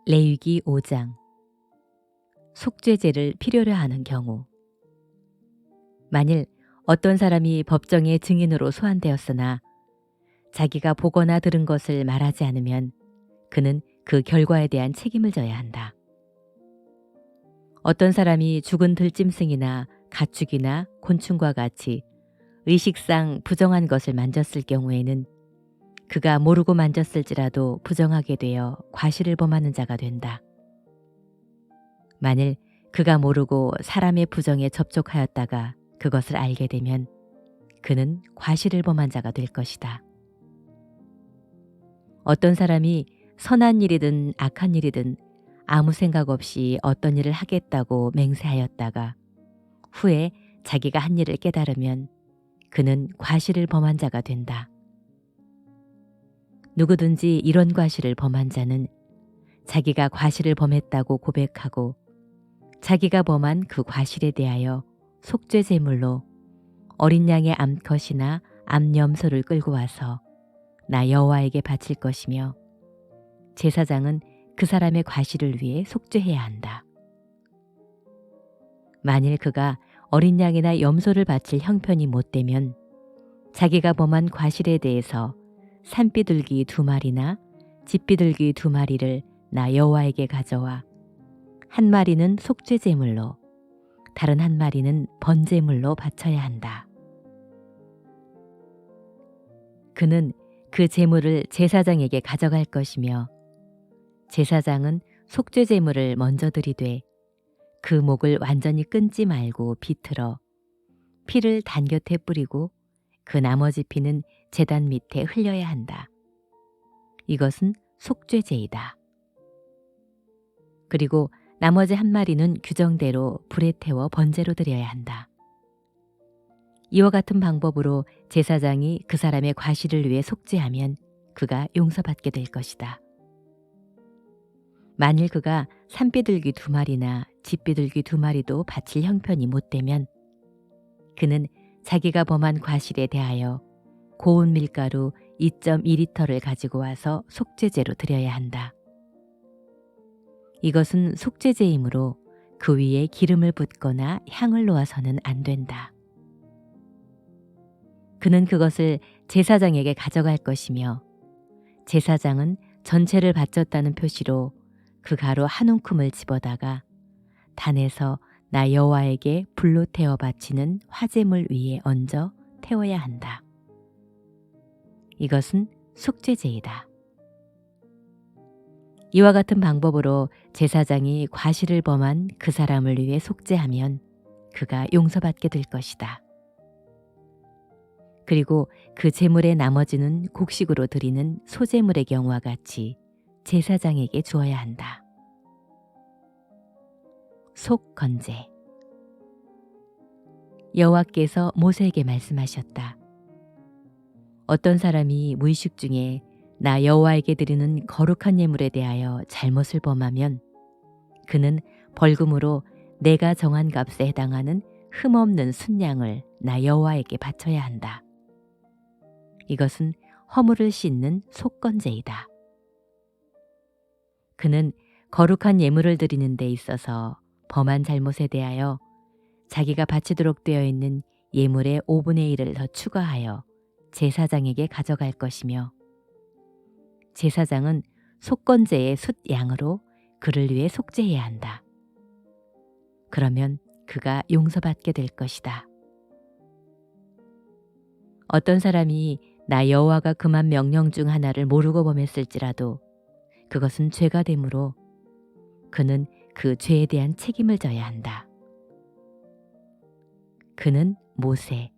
레위기 5장 속죄제를 필요로 하는 경우. 만일 어떤 사람이 법정의 증인으로 소환되었으나 자기가 보거나 들은 것을 말하지 않으면 그는 그 결과에 대한 책임을 져야 한다. 어떤 사람이 죽은 들짐승이나 가축이나 곤충과 같이 의식상 부정한 것을 만졌을 경우에는 그가 모르고 만졌을지라도 부정하게 되어 과실을 범하는 자가 된다. 만일 그가 모르고 사람의 부정에 접촉하였다가 그것을 알게 되면 그는 과실을 범한 자가 될 것이다. 어떤 사람이 선한 일이든 악한 일이든 아무 생각 없이 어떤 일을 하겠다고 맹세하였다가 후에 자기가 한 일을 깨달으면 그는 과실을 범한 자가 된다. 누구든지 이런 과실을 범한 자는 자기가 과실을 범했다고 고백하고 자기가 범한 그 과실에 대하여 속죄 제물로 어린 양의 암컷이나 암염소를 끌고 와서 나 여호와에게 바칠 것이며 제사장은 그 사람의 과실을 위해 속죄해야 한다. 만일 그가 어린 양이나 염소를 바칠 형편이 못되면 자기가 범한 과실에 대해서 산비둘기 2마리나 집비둘기 2마리를 나 여호와에게 가져와 한 마리는 속죄 제물로 다른 한 마리는 번제물로 바쳐야 한다. 그는 그 제물을 제사장에게 가져갈 것이며 제사장은 속죄 제물을 먼저 드리되 그 목을 완전히 끊지 말고 비틀어 피를 단곁에 뿌리고 그 나머지 피는 제단 밑에 흘려야 한다. 이것은 속죄제이다. 그리고 나머지 한 마리는 규정대로 불에 태워 번제로 드려야 한다. 이와 같은 방법으로 제사장이 그 사람의 과실을 위해 속죄하면 그가 용서받게 될 것이다. 만일 그가 산비둘기 2마리나 집비둘기 2마리도 바칠 형편이 못되면 그는 자기가 범한 과실에 대하여 고운 밀가루 2.2리터를 가지고 와서 속죄제로 드려야 한다. 이것은 속죄제이므로 그 위에 기름을 붓거나 향을 놓아서는 안 된다. 그는 그것을 제사장에게 가져갈 것이며 제사장은 전체를 바쳤다는 표시로 그 가루 한 움큼을 집어다가 단에서 나 여호와에게 불로 태워 바치는 화제물 위에 얹어 태워야 한다. 이것은 속죄제이다. 이와 같은 방법으로 제사장이 과실을 범한 그 사람을 위해 속죄하면 그가 용서받게 될 것이다. 그리고 그 제물의 나머지는 곡식으로 드리는 소제물의 경우와 같이 제사장에게 주어야 한다. 속건제. 여호와께서 모세에게 말씀하셨다. 어떤 사람이 무의식 중에 나 여호와에게 드리는 거룩한 예물에 대하여 잘못을 범하면 그는 벌금으로 내가 정한 값에 해당하는 흠없는 순양을 나 여호와에게 바쳐야 한다. 이것은 허물을 씻는 속건제이다. 그는 거룩한 예물을 드리는 데 있어서 범한 잘못에 대하여 자기가 바치도록 되어 있는 예물의 5분의 1을 더 추가하여 제사장에게 가져갈 것이며 제사장은 속건제의 숫양으로 그를 위해 속죄해야 한다. 그러면 그가 용서받게 될 것이다. 어떤 사람이 나 여호와가 금한 명령 중 하나를 모르고 범했을지라도 그것은 죄가 되므로 그는 그 죄에 대한 책임을 져야 한다. 그는 모세,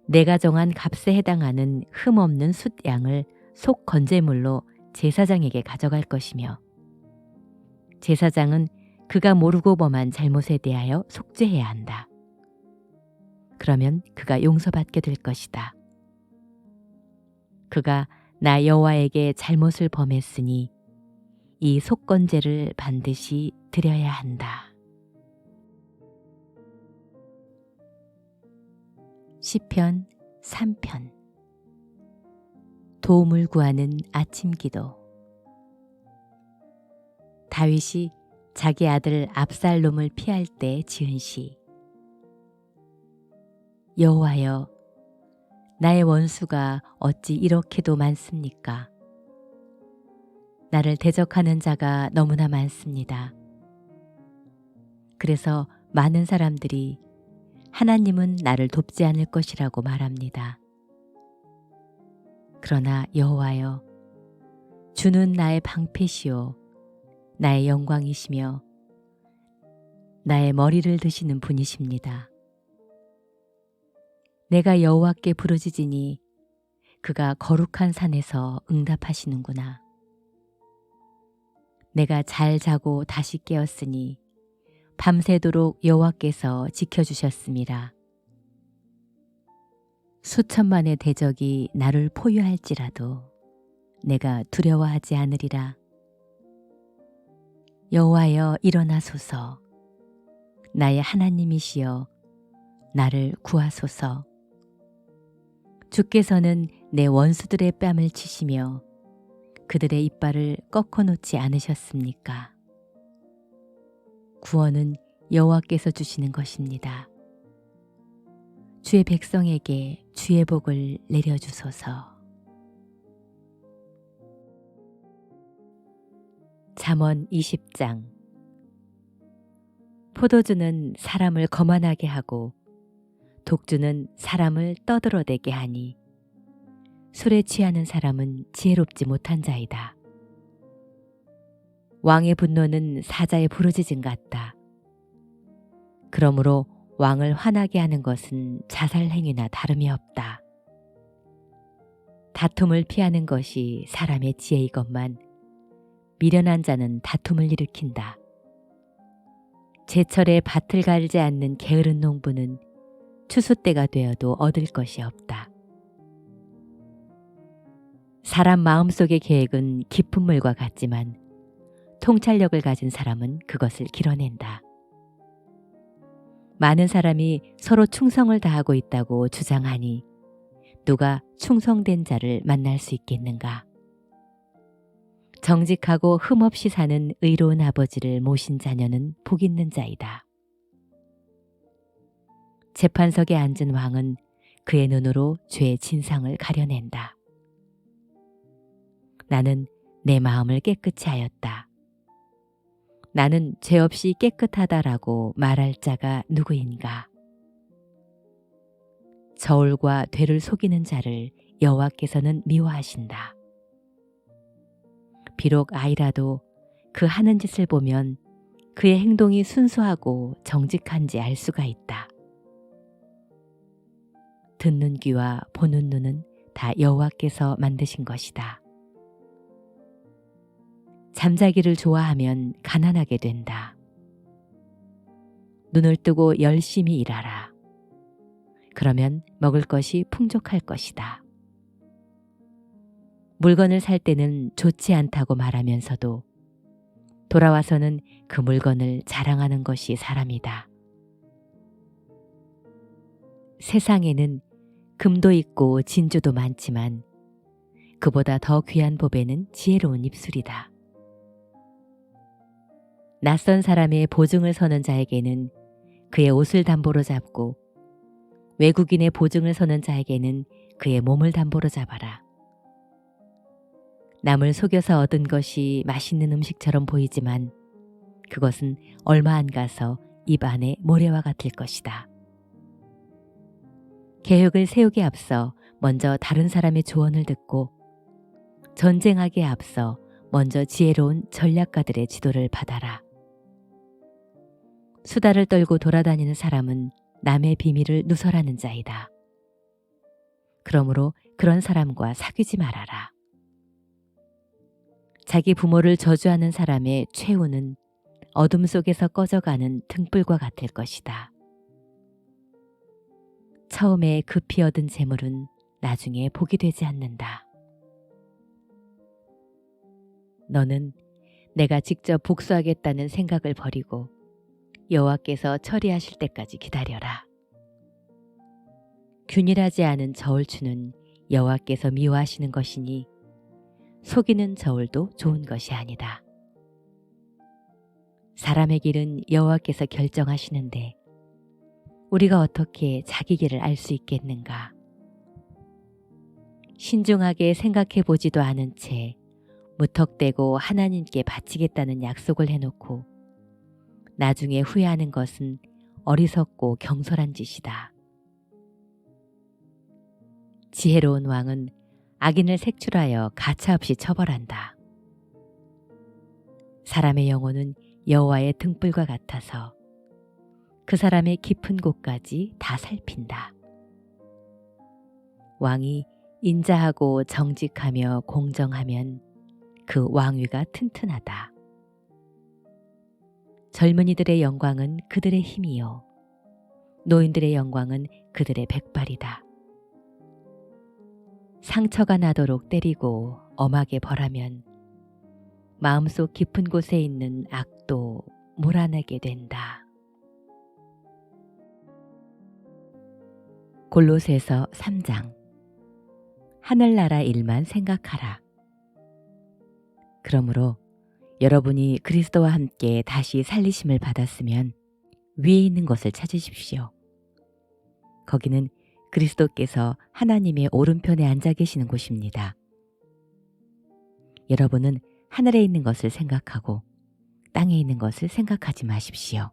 내가 정한 값에 해당하는 흠없는 숫양을 속건제물로 제사장에게 가져갈 것이며 제사장은 그가 모르고 범한 잘못에 대하여 속죄해야 한다. 그러면 그가 용서받게 될 것이다. 그가 나 여호와에게 잘못을 범했으니 이 속건제를 반드시 드려야 한다. 시편 3편. 도움을 구하는 아침 기도. 다윗이 자기 아들 압살롬을 피할 때 지은 시. 여호와여, 나의 원수가 어찌 이렇게도 많습니까? 나를 대적하는 자가 너무나 많습니다. 그래서 많은 사람들이 하나님은 나를 돕지 않을 것이라고 말합니다. 그러나 여호와여, 주는 나의 방패시요 나의 영광이시며 나의 머리를 드시는 분이십니다. 내가 여호와께 부르짖으니 그가 거룩한 산에서 응답하시는구나. 내가 잘 자고 다시 깨었으니 밤새도록 여호와께서 지켜주셨습니다. 수천만의 대적이 나를 포위할지라도 내가 두려워하지 않으리라. 여호와여, 일어나소서. 나의 하나님이시여, 나를 구하소서. 주께서는 내 원수들의 뺨을 치시며 그들의 이빨을 꺾어 놓지 않으셨습니까? 구원은 여호와께서 주시는 것입니다. 주의 백성에게 주의 복을 내려주소서. 잠언 20장. 포도주는 사람을 거만하게 하고 독주는 사람을 떠들어대게 하니 술에 취하는 사람은 지혜롭지 못한 자이다. 왕의 분노는 사자의 부르짖음 같다. 그러므로 왕을 화나게 하는 것은 자살 행위나 다름이 없다. 다툼을 피하는 것이 사람의 지혜이건만 미련한 자는 다툼을 일으킨다. 제철에 밭을 갈지 않는 게으른 농부는 추수 때가 되어도 얻을 것이 없다. 사람 마음속의 계획은 깊은 물과 같지만 통찰력을 가진 사람은 그것을 길어낸다. 많은 사람이 서로 충성을 다하고 있다고 주장하니 누가 충성된 자를 만날 수 있겠는가? 정직하고 흠없이 사는 의로운 아버지를 모신 자녀는 복 있는 자이다. 재판석에 앉은 왕은 그의 눈으로 죄의 진상을 가려낸다. 나는 내 마음을 깨끗이 하였다. 나는 죄 없이 깨끗하다라고 말할 자가 누구인가? 저울과 되를 속이는 자를 여호와께서는 미워하신다. 비록 아이라도 그 하는 짓을 보면 그의 행동이 순수하고 정직한지 알 수가 있다. 듣는 귀와 보는 눈은 다 여호와께서 만드신 것이다. 잠자기를 좋아하면 가난하게 된다. 눈을 뜨고 열심히 일하라. 그러면 먹을 것이 풍족할 것이다. 물건을 살 때는 좋지 않다고 말하면서도 돌아와서는 그 물건을 자랑하는 것이 사람이다. 세상에는 금도 있고 진주도 많지만 그보다 더 귀한 보배는 지혜로운 입술이다. 낯선 사람의 보증을 서는 자에게는 그의 옷을 담보로 잡고 외국인의 보증을 서는 자에게는 그의 몸을 담보로 잡아라. 남을 속여서 얻은 것이 맛있는 음식처럼 보이지만 그것은 얼마 안 가서 입 안에 모래와 같을 것이다. 계획을 세우기에 앞서 먼저 다른 사람의 조언을 듣고 전쟁하기에 앞서 먼저 지혜로운 전략가들의 지도를 받아라. 수다를 떨고 돌아다니는 사람은 남의 비밀을 누설하는 자이다. 그러므로 그런 사람과 사귀지 말아라. 자기 부모를 저주하는 사람의 최후는 어둠 속에서 꺼져가는 등불과 같을 것이다. 처음에 급히 얻은 재물은 나중에 복이 되지 않는다. 너는 내가 직접 복수하겠다는 생각을 버리고 여호와께서 처리하실 때까지 기다려라. 균일하지 않은 저울추는 여호와께서 미워하시는 것이니 속이는 저울도 좋은 것이 아니다. 사람의 길은 여호와께서 결정하시는데 우리가 어떻게 자기 길을 알 수 있겠는가? 신중하게 생각해 보지도 않은 채 무턱대고 하나님께 바치겠다는 약속을 해놓고 나중에 후회하는 것은 어리석고 경솔한 짓이다. 지혜로운 왕은 악인을 색출하여 가차없이 처벌한다. 사람의 영혼은 여호와의 등불과 같아서 그 사람의 깊은 곳까지 다 살핀다. 왕이 인자하고 정직하며 공정하면 그 왕위가 튼튼하다. 젊은이들의 영광은 그들의 힘이요 노인들의 영광은 그들의 백발이다. 상처가 나도록 때리고 엄하게 벌하면 마음속 깊은 곳에 있는 악도 몰아내게 된다. 골로새서 3장. 하늘나라 일만 생각하라. 그러므로 여러분이 그리스도와 함께 다시 살리심을 받았으면 위에 있는 것을 찾으십시오. 거기는 그리스도께서 하나님의 오른편에 앉아 계시는 곳입니다. 여러분은 하늘에 있는 것을 생각하고 땅에 있는 것을 생각하지 마십시오.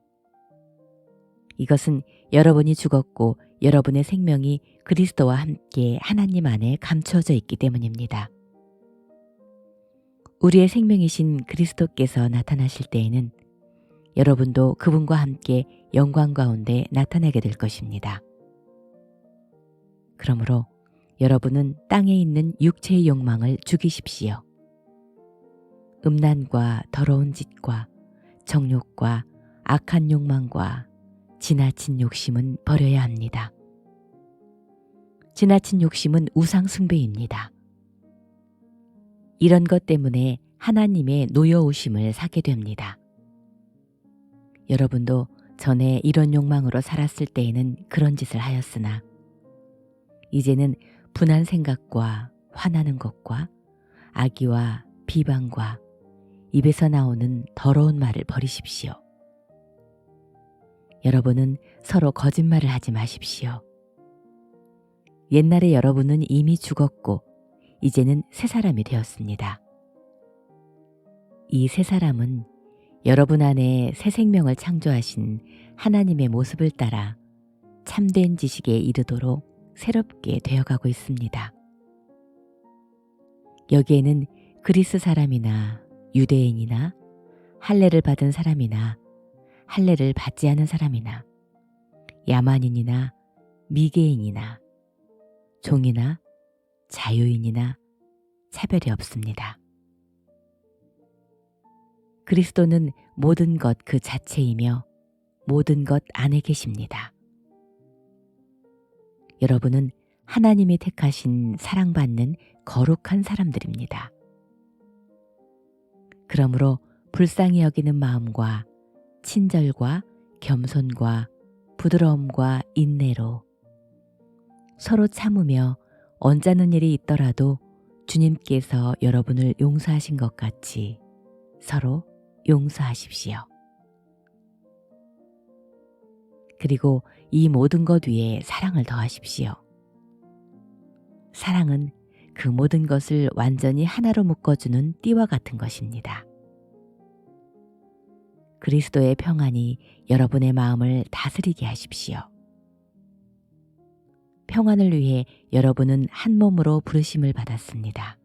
이것은 여러분이 죽었고 여러분의 생명이 그리스도와 함께 하나님 안에 감추어져 있기 때문입니다. 우리의 생명이신 그리스도께서 나타나실 때에는 여러분도 그분과 함께 영광 가운데 나타나게 될 것입니다. 그러므로 여러분은 땅에 있는 육체의 욕망을 죽이십시오. 음란과 더러운 짓과 정욕과 악한 욕망과 지나친 욕심은 버려야 합니다. 지나친 욕심은 우상 숭배입니다. 이런 것 때문에 하나님의 노여우심을 사게 됩니다. 여러분도 전에 이런 욕망으로 살았을 때에는 그런 짓을 하였으나 이제는 분한 생각과 화나는 것과 악의와 비방과 입에서 나오는 더러운 말을 버리십시오. 여러분은 서로 거짓말을 하지 마십시오. 옛날에 여러분은 이미 죽었고 이제는 새 사람이 되었습니다. 이 새 사람은 여러분 안에 새 생명을 창조하신 하나님의 모습을 따라 참된 지식에 이르도록 새롭게 되어가고 있습니다. 여기에는 그리스 사람이나 유대인이나 할례를 받은 사람이나 할례를 받지 않은 사람이나 야만인이나 미개인이나 종이나 자유인이나 차별이 없습니다. 그리스도는 모든 것 그 자체이며 모든 것 안에 계십니다. 여러분은 하나님이 택하신 사랑받는 거룩한 사람들입니다. 그러므로 불쌍히 여기는 마음과 친절과 겸손과 부드러움과 인내로 서로 참으며 언짢은 일이 있더라도 주님께서 여러분을 용서하신 것 같이 서로 용서하십시오. 그리고 이 모든 것 위에 사랑을 더하십시오. 사랑은 그 모든 것을 완전히 하나로 묶어주는 띠와 같은 것입니다. 그리스도의 평안이 여러분의 마음을 다스리게 하십시오. 평안을 위해 여러분은 한 몸으로 부르심을 받았습니다.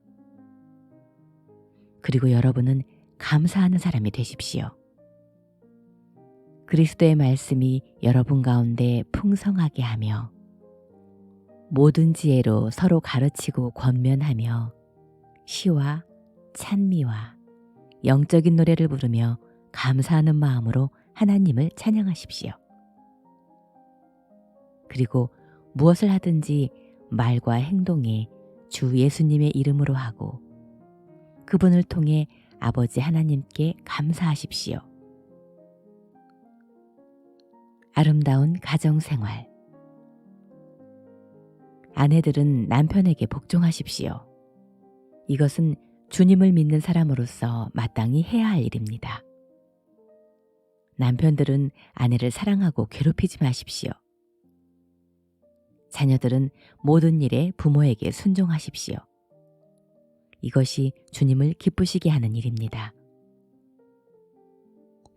그리고 여러분은 감사하는 사람이 되십시오. 그리스도의 말씀이 여러분 가운데 풍성하게 하며 모든 지혜로 서로 가르치고 권면하며 시와 찬미와 영적인 노래를 부르며 감사하는 마음으로 하나님을 찬양하십시오. 그리고 무엇을 하든지 말과 행동에 주 예수님의 이름으로 하고 그분을 통해 아버지 하나님께 감사하십시오. 아름다운 가정생활. 아내들은 남편에게 복종하십시오. 이것은 주님을 믿는 사람으로서 마땅히 해야 할 일입니다. 남편들은 아내를 사랑하고 괴롭히지 마십시오. 자녀들은 모든 일에 부모에게 순종하십시오. 이것이 주님을 기쁘시게 하는 일입니다.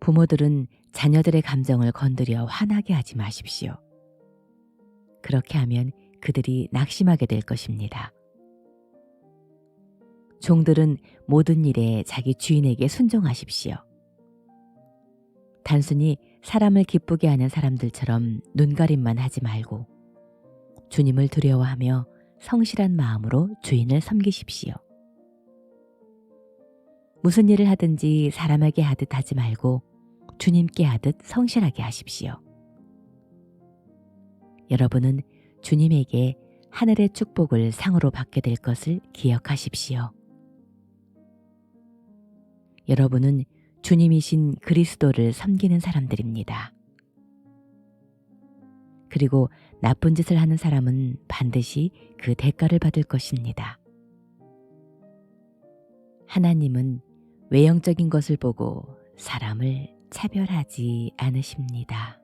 부모들은 자녀들의 감정을 건드려 화나게 하지 마십시오. 그렇게 하면 그들이 낙심하게 될 것입니다. 종들은 모든 일에 자기 주인에게 순종하십시오. 단순히 사람을 기쁘게 하는 사람들처럼 눈가림만 하지 말고 주님을 두려워하며 성실한 마음으로 주인을 섬기십시오. 무슨 일을 하든지 사람에게 하듯 하지 말고 주님께 하듯 성실하게 하십시오. 여러분은 주님에게 하늘의 축복을 상으로 받게 될 것을 기억하십시오. 여러분은 주님이신 그리스도를 섬기는 사람들입니다. 그리고 나쁜 짓을 하는 사람은 반드시 그 대가를 받을 것입니다. 하나님은 외형적인 것을 보고 사람을 차별하지 않으십니다.